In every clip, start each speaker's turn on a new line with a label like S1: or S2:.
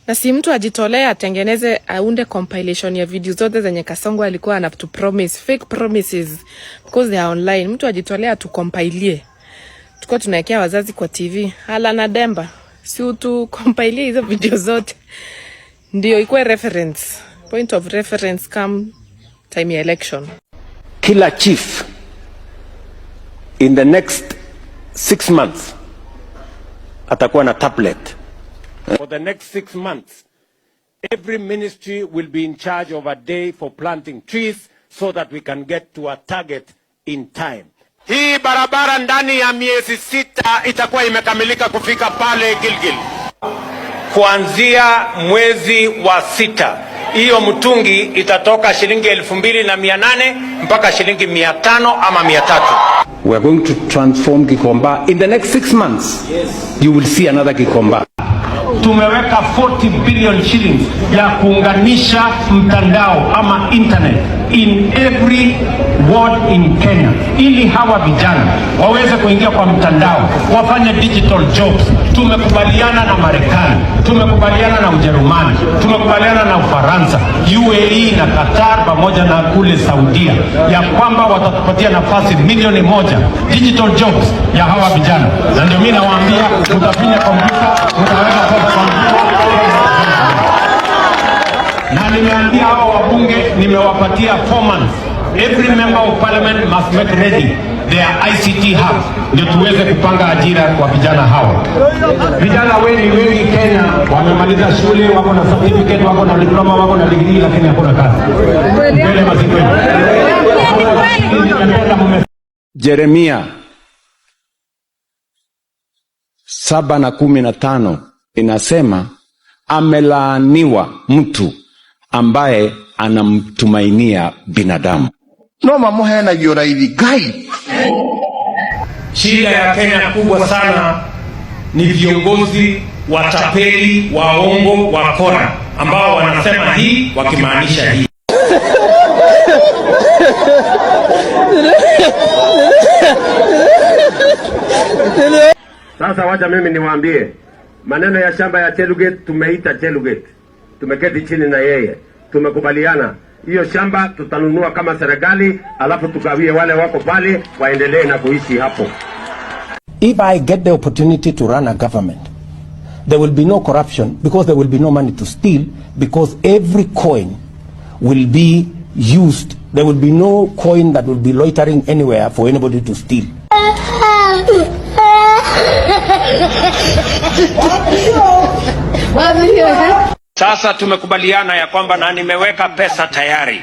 S1: Na si mtu ajitolea atengeneze aunde compilation ya video zote zenye Kasongo alikuwa anatu promise, fake promises, because they are online. Mtu ajitolea tu compile. Tuko tunaekea wazazi kwa TV. Hala na Demba, si utu compile hizo video zote. Ndio ikuwe reference, point of reference come time ya election.
S2: Kila chief in the next 6 months atakuwa na tablet. For the next 6 months, every ministry will be in charge of a day for planting trees so that we can get to a target in time. Hii barabara ndani ya miezi 6 itakuwa imekamilika kufika pale Gilgil. Kuanzia mwezi wa 6, hiyo mtungi itatoka shilingi 2,800 mpaka shilingi 500 ama 300.
S3: We are going to transform Gikomba. In the next 6 months, yes, you will see another Gikomba.
S2: Tumeweka 40 billion shillings ya kuunganisha mtandao ama internet in every ward in Kenya, ili hawa vijana waweze kuingia kwa mtandao, wafanye digital jobs. Tumekubaliana na Marekani, tumekubaliana na Ujerumani, tumekubaliana na Ufaransa, UAE na Qatar pamoja na kule Saudia, ya kwamba watatupatia nafasi 1,000,000 digital jobs ya hawa vijana. Na ndio mimi nawaambia, mtafinya kompyuta, mtaweka na nimeambia hao wabunge, nimewapatia 4 months. Every member of parliament must make ready their ICT hub ndio tuweze kupanga ajira kwa vijana hawa. Vijana wengi Kenya wamemaliza shule, wako na certificate, wako na diploma, wako na degree, lakini hakuna kazi. Mbele masikweni.
S3: Jeremia 7:15 inasema amelaaniwa mtu ambaye anamtumainia binadamu.
S4: No mamuhena yoraidi gai.
S2: Shida ya Kenya kubwa sana ni viongozi watapeli, waongo, wakora ambao wanasema hii wakimaanisha hii. Sasa wacha mimi niwaambie maneno ya shamba ya Chelugate. Tumeita Chelugate, tumeketi chini na yeye, tumekubaliana hiyo shamba tutanunua kama serikali, alafu tugawie wale wako pale waendelee na kuishi hapo.
S5: If I get the opportunity to run a government, there will be no corruption because there will be no money to steal, because every coin will be used. There will be no coin that will be loitering anywhere for anybody to steal.
S2: Sasa tumekubaliana ya kwamba, na nimeweka pesa tayari,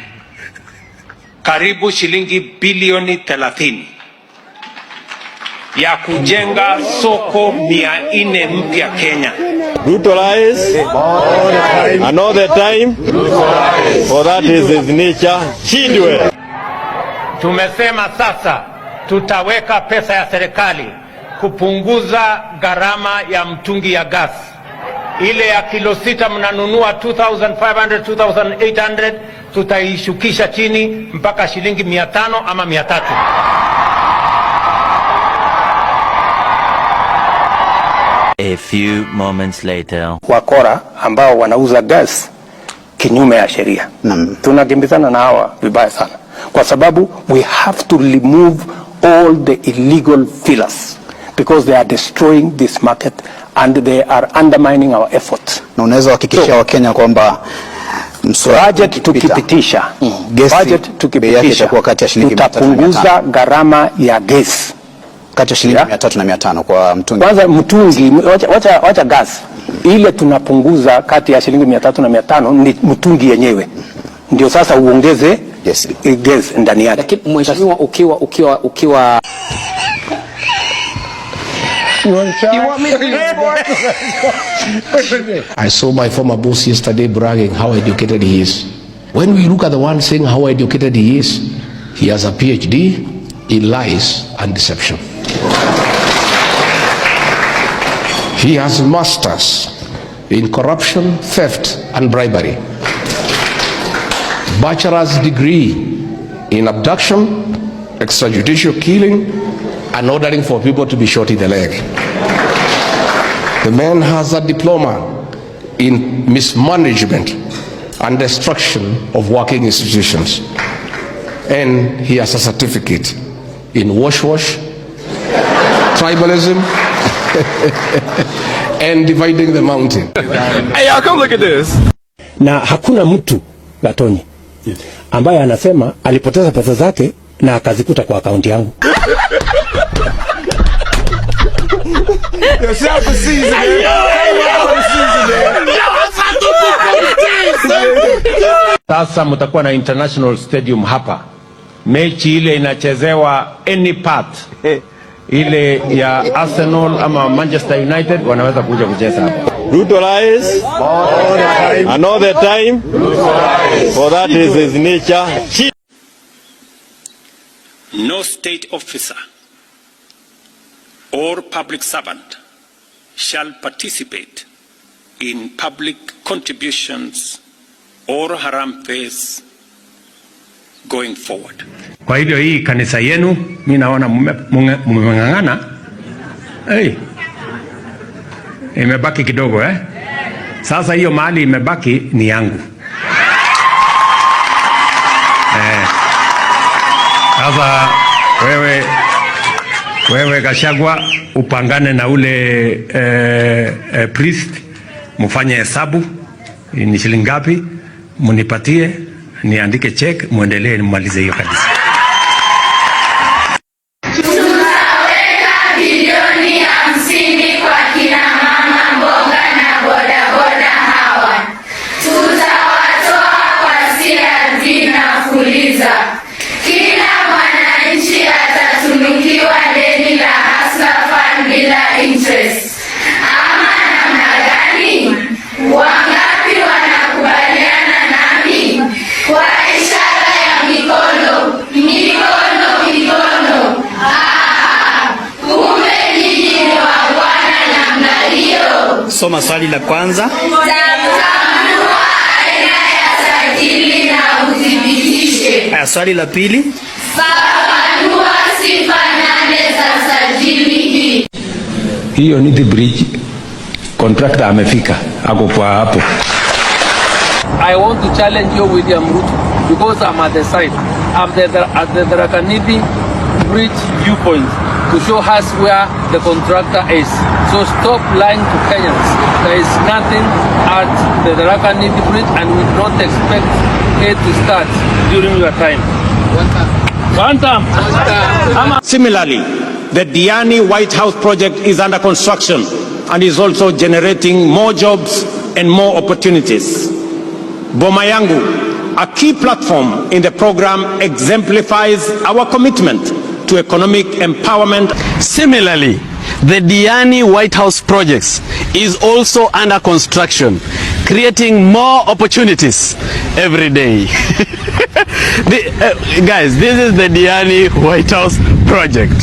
S2: karibu shilingi bilioni 30 ya kujenga soko 400 mpya Kenya.
S6: Brutalize another time for that is his nature. Chindwe.
S2: Tumesema sasa tutaweka pesa ya serikali kupunguza gharama ya mtungi ya gas. Ile ya kilo 6 mnanunua 2,500, 2,800, tutaishukisha chini mpaka shilingi 500 ama 300.
S7: A few moments later.
S5: Wakora ambao wanauza gas kinyume ya sheria. Tunakimbizana na hawa vibaya sana, kwa sababu we have to remove all the illegal fillers because they are destroying this market and they are undermining our efforts.
S8: Na unaweza hakikisha Wakenya kwamba
S5: budget tukipitisha, tutapunguza gharama ya gas
S8: kati ya shilingi 300 na 500 kwa mtungi.
S5: Kwanza mtungi, wacha gas, ile tunapunguza kati ya shilingi 300 na 500 ni mtungi yenyewe. Ndio sasa uongeze gas ndani yake.
S8: Lakini mheshimiwa, ukiwa
S9: I saw my former boss yesterday bragging how educated he is. When we look at the one saying how educated he is, he has a PhD in lies and deception. He has masters in corruption, theft and bribery. Bachelor's degree in abduction, extrajudicial killing and ordering for people to be shot in the leg. The man has a diploma in mismanagement and destruction of working institutions. And he has a certificate in wash, tribalism, and dividing the mountain.
S6: Hey, y'all, come look at this.
S2: Na hakuna mtu Gatonyi ambaye anasema alipoteza pesa zake na akazikuta kwa akaunti yangu. Sasa mtakuwa na international stadium hapa. Mechi ile inachezewa any part. Ile ya Arsenal ama Manchester United wanaweza kuja kucheza hapa.
S6: Ruto lies. Another time. For that is his nature.
S2: No state officer or public servant shall participate in public contributions or harambee going forward. Kwa hivyo hii kanisa yenu mimi naona mmeng'ang'ana. Hey. Imebaki kidogo Sasa hiyo mahali imebaki ni yangu. Sasa wewe Gachagua upangane na ule priest, mfanye hesabu ni shilingi ngapi, munipatie niandike check, muendelee nimalize hiyo kanisa.
S10: Tutaweka bilioni 50 kwa kina mama mboga na bodaboda hawa. Tutawatoa kwa CRB na Fuliza. Kila mwananchi atatunukiwa deni la Hustler Fund bila interest. Ama namna gani? Wangapi wanakubaliana nami? Kwa ishara ya mikono. Kumbe nyinyi ni wabwana namna hiyo.
S8: Soma swali la kwanza.
S10: Tambua aina ya sajili na uthibitishe.
S8: Swali la pili.
S10: Fafanua sifa 8 za sajili hii.
S2: Hiyo ni the bridge. Contractor amefika hapo kwa hapo.
S11: I want to challenge you, William Ruto, because I'm at the site. I'm at the Tharaka Nithi bridge viewpoint to show us where the contractor is. So stop lying to Kenyans. There is nothing at the Tharaka Nithi bridge and we don't expect it to start during your time. One time.
S2: Similarly, the Diani White House project is under construction and is also generating more jobs and more opportunities. Boma Yangu, a key platform in the program, exemplifies our commitment to economic empowerment.
S12: Similarly, the Diani White House projects is also under construction, creating more opportunities every day. Guys, this is the Diani White House project.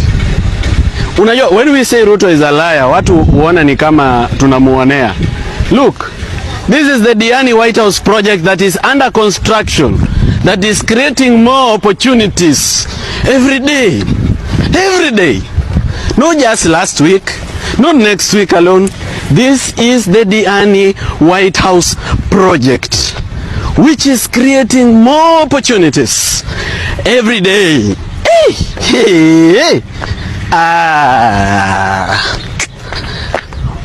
S12: Unajua, when we say Ruto is a liar, watu huona ni kama tunamuonea. Look, this is the Diani White House project that is under construction, that is creating more opportunities every day. Every day. Not just last week, not next week alone. This is the Diani White House project, which is creating more opportunities every day. Hey, hey, hey.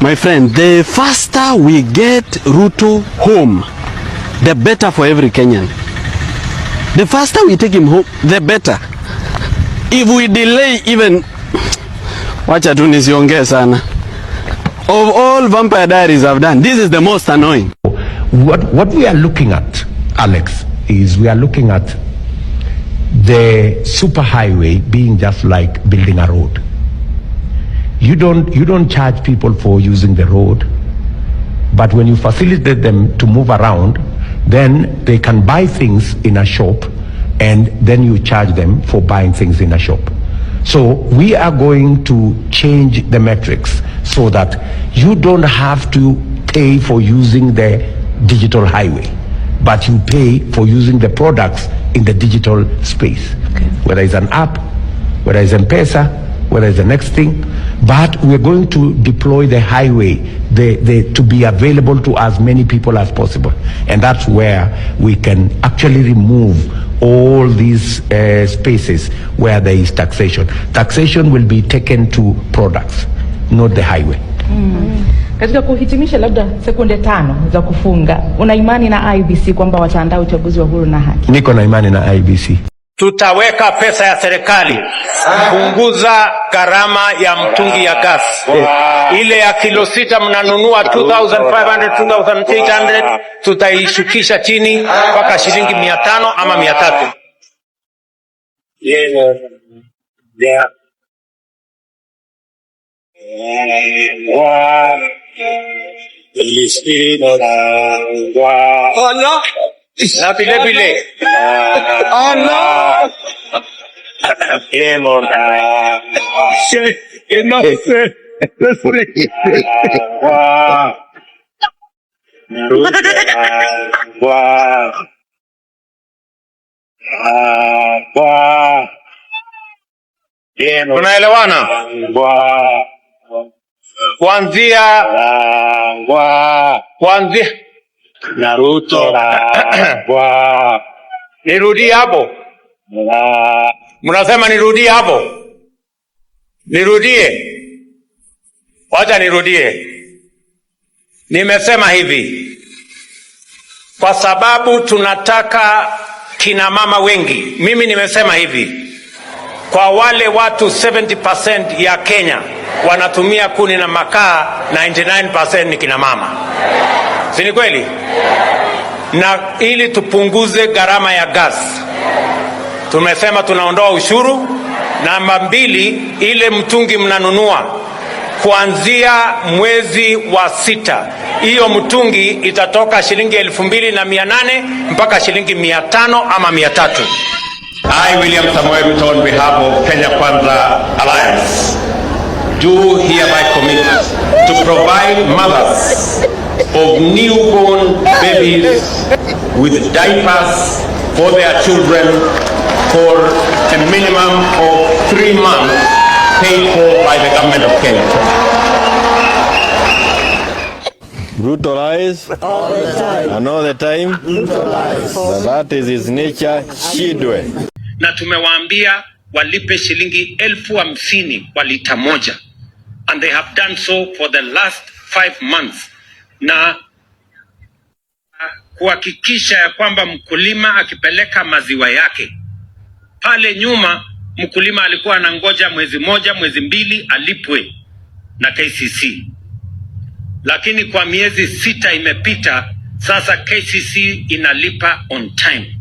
S12: My friend, the faster we get Ruto home, the better for every Kenyan. The faster we take him home, the better. If we delay even, wacha tu nisiongee sana. Of all Vampire Diaries I've done, this is the most annoying.
S3: What we are looking at, Alex, is we are looking at the superhighway being just like building a road. You don't charge people for using the road, but when you facilitate them to move around, then they can buy things in a shop, and then you charge them for buying things in a shop. So we are going to change the metrics so that you don't have to pay for using the digital highway, but you pay for using the products in the digital space. Okay. Whether it's an app, whether it's M-Pesa, whether it's the next thing, but we're going to deploy the highway to be available to as many people as possible. And that's where we can actually remove all these spaces where there is taxation. Taxation will be taken to products, not the highway.
S13: Katika kuhitimisha labda sekunde 5 za kufunga, una imani na IEBC kwamba wataandaa uchaguzi wa huru na haki?
S3: Niko na imani na IEBC.
S5: Tutaweka pesa ya serikali punguza gharama ya mtungi ya gas. Ile ya kilo 6 mnanunua 2500 2800, tutaishukisha chini mpaka shilingi 500 ama 300. Allah na vile Allah tunaelewana? Kuanzia Naruto nirudie hapo? Mnasema nirudie hapo? Nirudie? Wacha nirudie. Nimesema hivi kwa sababu tunataka kina mama wengi. Mimi nimesema hivi, kwa wale watu 70% ya Kenya wanatumia kuni na makaa, 99% ni kina mama. Si ni kweli? Na ili tupunguze gharama ya gas, tumesema tunaondoa ushuru. Namba 2, ile mtungi mnanunua kuanzia mwezi wa 6, hiyo mtungi itatoka shilingi 2800 mpaka shilingi 500 ama 300.
S2: I, William Samoei Ruto, on behalf of Kenya Kwanza Alliance, do hereby commit to provide mothers of newborn babies with diapers for their children for a minimum of 3 months, paid for by the government of Kenya.
S6: Ruto lies all the time. And all the time Ruto lies. That is his nature. Shidwe.
S5: Na tumewaambia walipe shilingi 50,000 kwa lita moja, and they have done so for the last 5 months, na kuhakikisha ya kwamba mkulima akipeleka maziwa yake pale nyuma, mkulima alikuwa anangoja mwezi 1, mwezi 2 alipwe na KCC, lakini kwa miezi 6 imepita sasa, KCC inalipa on time.